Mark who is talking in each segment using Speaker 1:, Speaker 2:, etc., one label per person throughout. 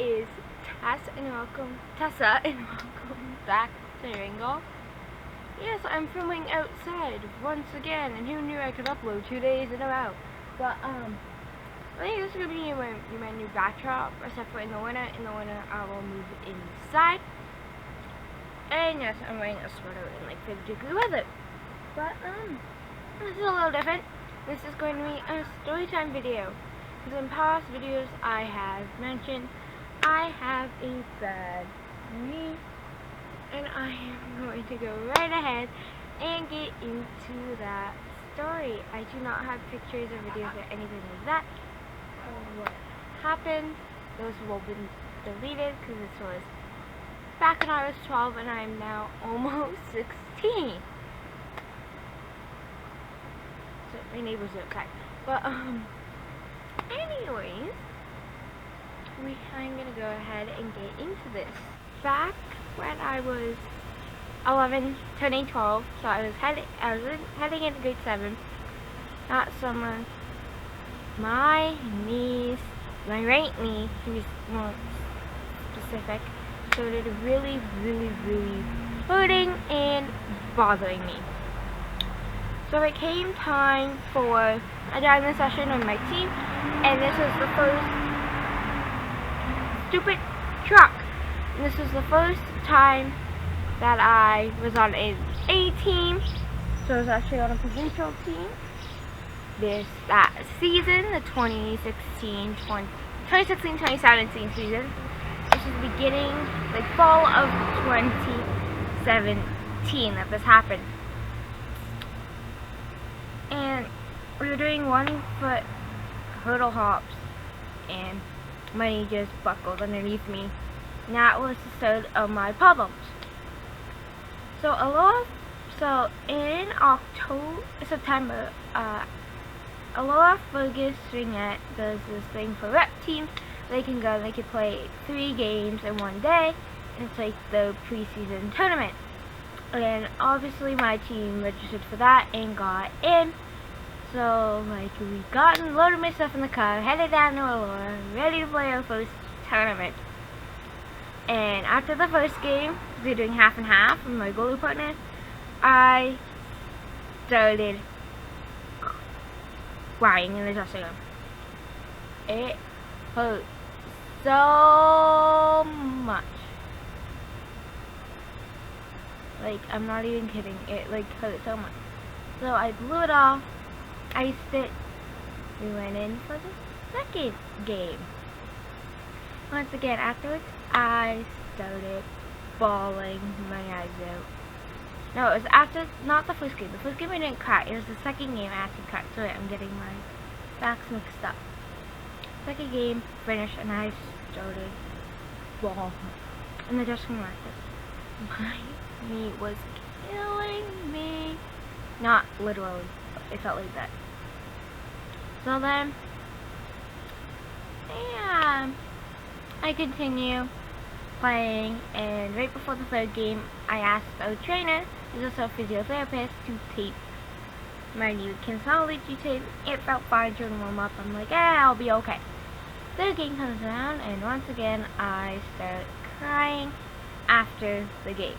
Speaker 1: is Tessa and welcome back to Ringo. Yes, I'm filming outside once again, and who knew I could upload 2 days in a row. But I think this is gonna be my new backdrop, except for in the winter. In the winter, I will move inside. And yes, I'm wearing a sweater in like 50-degree weather. But this is a little different. This is going to be a story time video. Because in past videos I have mentioned I have a bad knee, and I am going to go right ahead and get into that story. I do not have pictures or videos or anything like that of what happened. Those will be deleted because this was back when I was 12 and I'm now almost 16. So my neighbors are okay. But anyways, I'm gonna go ahead and get into this. Back when I was 11, turning 12, so I was heading into grade 7 that summer. My knees, my right knee, to be more specific, started really hurting and bothering me. So it came time for a diving session on my team, and this was the first stupid truck. And this was the first time that I was on an A team, so I was actually on a provincial team. That season, the 2016-2017 season. This was the beginning, like fall of 2017 that this happened. And we were doing 1 foot hurdle hops, and my knee just buckled underneath me. And that was the start of my problems. So in September, Aloha Fergus Ringette does this thing for rep teams. They can go, they can play 3 games in 1 day, and it's like the preseason tournament. And obviously my team registered for that and got in. So like we got and loaded my stuff in the car, headed down to Aloha, ready to play our first tournament. And after the first game, we were doing half and half with my goalie partner, I started crying in the dressing room. It hurt so much. Like, I'm not even kidding. It like hurt so much. So I blew it off, iced it. We went in for the second game. Once again, afterwards, I started bawling my eyes out. No, it was after, not the first game. The first game I didn't cry. It was the second game I actually cried. Sorry, I'm getting my facts mixed up. Second game finished, and I started bawling in the dressing room. My knee was killing me. Not literally, but it felt like that. So then, yeah, I continue playing, and right before the third game, I asked our trainer, who's also a physiotherapist, to tape my knee with Kinesology tape. It felt fine during warm up. I'm like, I'll be okay. Third game comes around, and once again, I start crying after the game.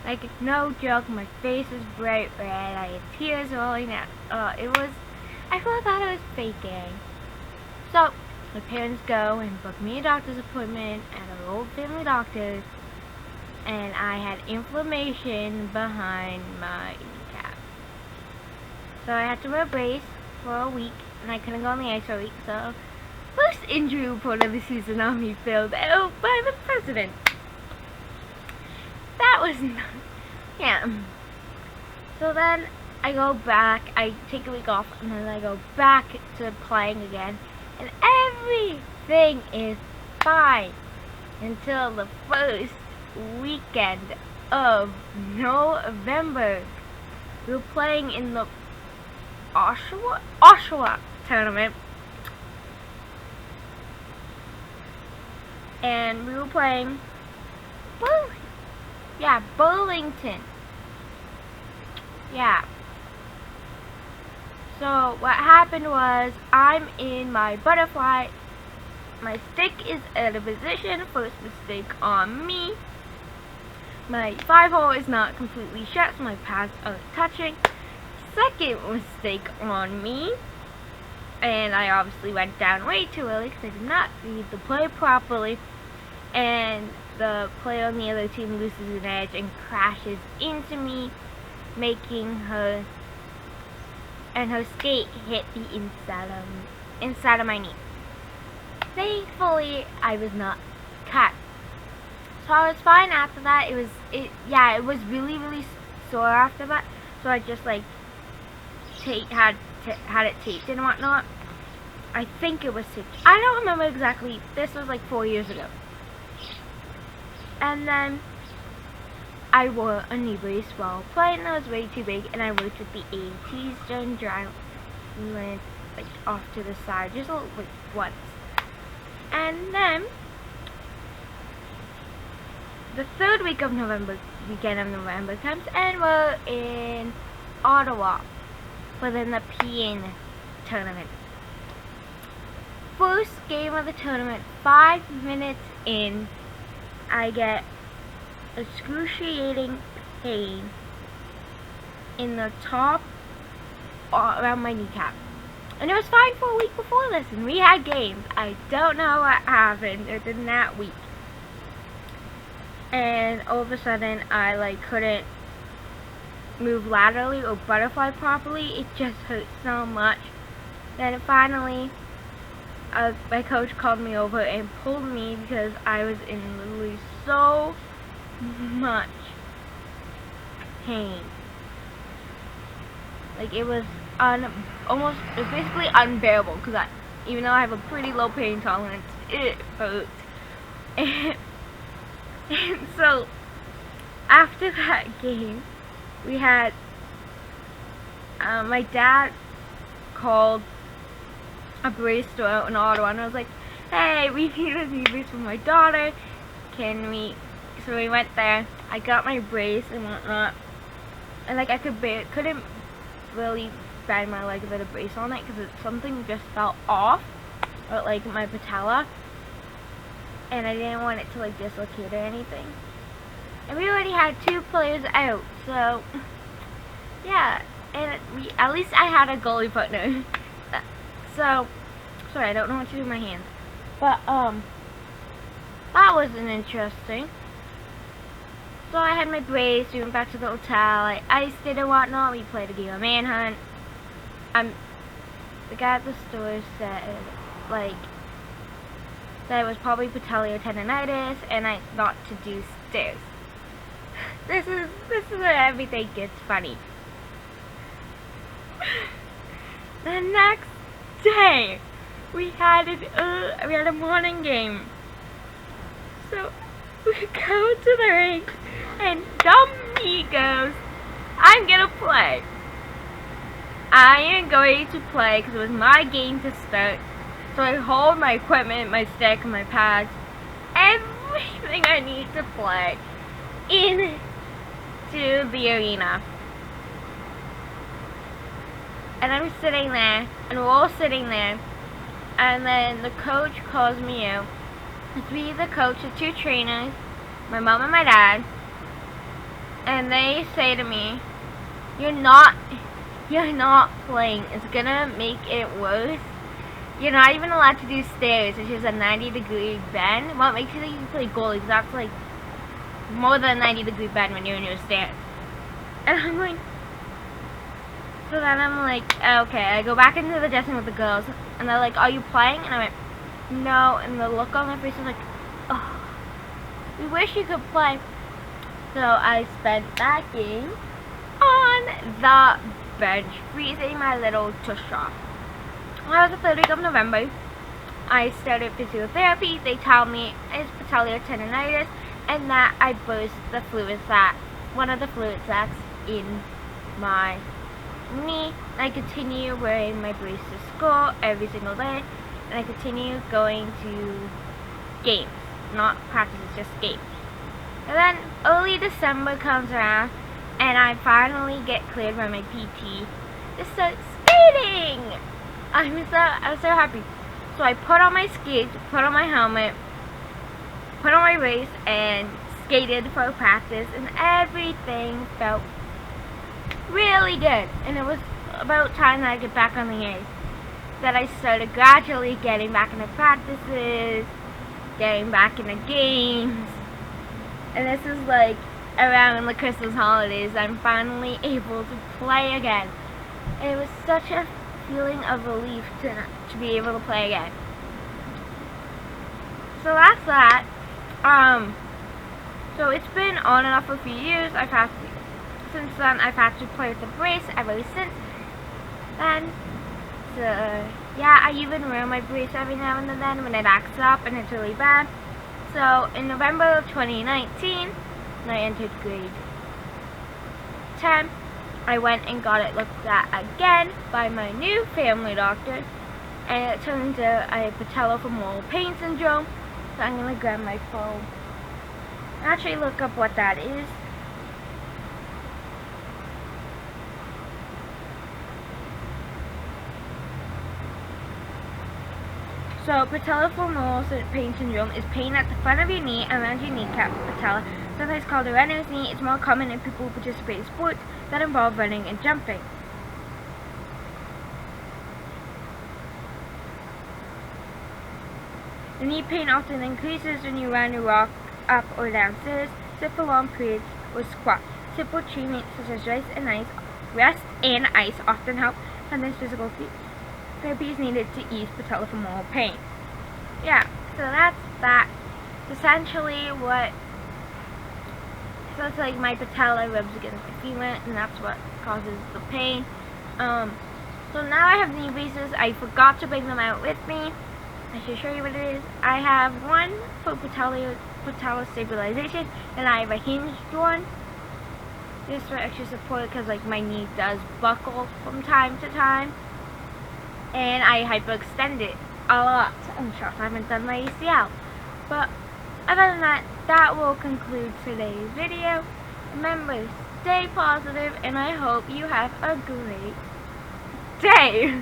Speaker 1: Like, no joke, my face was bright red. I had tears rolling out. I thought I was faking. So my parents go and book me a doctor's appointment at our old family doctor's, and I had inflammation behind my kneecap. So I had to wear a brace for a week, and I couldn't go on the ice for a week. So first injury report of the season on me filled out by the president. That was not, yeah. So then I go back, I take a week off, and then I go back to playing again. And everything is fine until the first weekend of November. We were playing in the Oshawa tournament. And we were playing Burlington. Yeah. So what happened was, I'm in my butterfly My stick is out of position. First mistake on me. My 5-hole is not completely shut, so my pads are touching. Second mistake on me. And I obviously went down way too early because I did not read the play properly. And the player on the other team loses an edge and crashes into me, making her skate hit the inside of my knee. Thankfully, I was not cut. So I was fine after that. It was really sore after that. So I just like had it taped and whatnot. I think it was taped. I don't remember exactly. This was like 4 years ago. And then I wore a knee brace while playing. That was way too big, and I worked with the ATs during dry. We went like off to the side, just like once. And then the third weekend of November comes, and we're in Ottawa within the PN tournament. First game of the tournament, 5 minutes in, I get excruciating pain in the top around my kneecap. And it was fine for a week before this, and we had games. I don't know what happened within that week. And all of a sudden, I like couldn't move laterally or butterfly properly. It just hurt so much. Then finally, my coach called me over and pulled me because I was in literally so much pain. Like it was basically unbearable because even though I have a pretty low pain tolerance, it hurt. And so after that game, we had my dad called a brace store out in Ottawa, and I was like, hey, we need a new brace for my daughter. Can we? So we went there. I got my brace and whatnot, and like I couldn't really bend my leg with a brace on it because something just fell off, or like my patella, and I didn't want it to like dislocate or anything. And we already had 2 players out, so yeah. And at least I had a goalie partner. So, sorry, I don't know what to do with my hands. But, that wasn't interesting. So I had my brace, we went back to the hotel, I iced it and whatnot, we played a game of Manhunt. The guy at the store said, that it was probably patellar tendonitis, and not to do stairs. This is where everything gets funny. The next day, we had a morning game. So we go to the rink, and dumb me goes, I'm gonna play. I am going to play because it was my game to start. So I hold my equipment, my stick, my pads, everything I need to play into the arena. And I'm sitting there, and we're all sitting there, and then the coach calls me out. It's me, the coach, the 2 trainers, my mom and my dad, and they say to me, you're not playing. It's gonna make it worse. You're not even allowed to do stairs, which is a 90-degree bend. Well, it makes you think you can play goalie, because that's like more than a 90-degree bend when you're in your stance. And I'm like, so then I'm like, okay, I go back into the dressing room with the girls, and they're like, are you playing? And I went, no, and the look on their face was like, oh, we wish you could play. So I spent that game on the bench, freezing my little tush off. When I was the 3rd week of November, I started physiotherapy. They told me it's patellar tendonitis, and that I burst one of the fluid sacs in my knee. I continue wearing my brace to school every single day, and I continue going to games, not practices, just games. And then early December comes around, and I finally get cleared by my PT to start skating. I'm so happy. So So I put on my skates, put on my helmet, put on my brace, and skated for practice, and everything felt really good. And it was about time that I get back on the ice that I started gradually getting back into practices, getting back into games. And this is like around the Christmas holidays, I'm finally able to play again. And it was such a feeling of relief to be able to play again. So that's that. So it's been on and off for a few years. Since then I've had to play with the brace ever since then. So yeah, I even wear my brace every now and then when it acts up and it's really bad. So in November of 2019, when I entered grade 10, I went and got it looked at again by my new family doctor, and it turns out I have patellofemoral pain syndrome. So I'm gonna grab my phone and actually look up what that is. So patellofemoral pain syndrome is pain at the front of your knee around your kneecap patella, sometimes called a runner's knee. It's more common in people who participate in sports that involve running and jumping. The knee pain often increases when you run or walk up or down stairs, sit for long periods, or squat. Simple treatments such as rest and ice often help. Sometimes physical therapy is needed to ease patellofemoral pain. Yeah, so that's that. Essentially what, so it's like my patella rubs against the femur, and that's what causes the pain. So now I have knee braces. I forgot to bring them out with me. I should show you what it is. I have one for patella stabilization, and I have a hinged one just for extra support because like my knee does buckle from time to time. And I hyperextend it a lot. I'm sure I haven't done my ACL. But other than that, that will conclude today's video. Remember, stay positive, and I hope you have a great day.